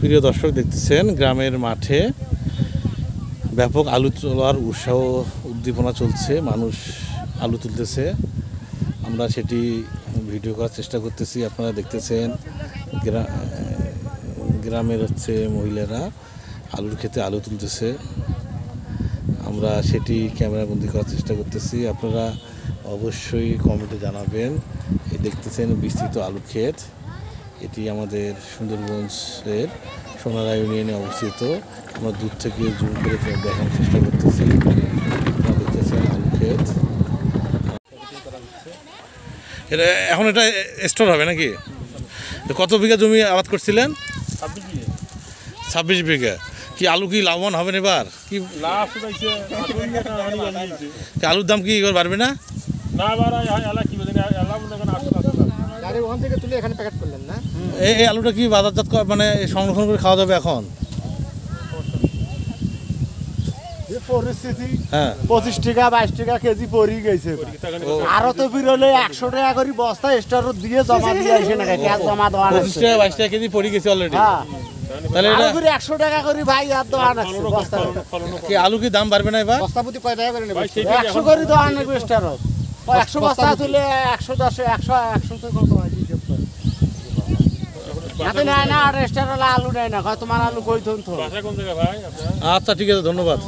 প্রিয় দর্শক, দেখতেছেন গ্রামের মাঠে ব্যাপক আলু তোলার উৎসাহ উদ্দীপনা চলছে। মানুষ আলু তুলতেছে, আমরা সেটি ভিডিও করার চেষ্টা করতেছি। আপনারা দেখতেছেন গ্রামের মহিলারা আলুর ক্ষেতে আলু তুলতেছে, আমরা সেটি ক্যামেরাবন্দি করার চেষ্টা করতেছি। আপনারা অবশ্যই কমেন্টে জানাবেন। এই দেখতেছেন বিস্তৃত আলু ক্ষেত, এটি আমাদের সুন্দরগঞ্জের সোনারা ইউনিয়নে অবস্থিত। আমরা দূর থেকে জুম করে দেখার চেষ্টা করতেছি। আপনারা দেখতেছেন আলু ক্ষেত, এটা এখন এটা স্টোর হবে নাকি? কত বিঘা জমি আবাদ করছিলেন? 26 বিঘা। কি আলু কি লাভবান হবেন এবার? কি আলুর দাম কি এবার বাড়বে না? এই আলুটা কি বাজারজাত মানে সংরক্ষণ করে খাওয়া যাবে এখন? পরিস্থিতি 25 টাকা 22 টাকা কেজি পড়ে গেছে। আরো তো বিরলে 100 টাকা করে বস্তা স্টোর দিয়ে জমা দিয়ে আসে না, গ্যাস জমা দেওয়া 25 টাকা 22 টাকা কেজি পড়ে গেছে অলরেডি। তাহলে এটা 100 টাকা করে ভাই আর দেওয়া না বস্তা। কি আলু কি দাম বাড়বে না এবার? বস্তা প্রতি কয় টাকা করে নেবে? 100 করে দেওয়া না স্টোর। 100 বস্তা তুলে 110 100 তো কত হয় হিসাব করে। এত নেয় না আর স্টোর আলু নেয় না, তোমার আলু কই থন। আচ্ছা ঠিক আছে, ধন্যবাদ।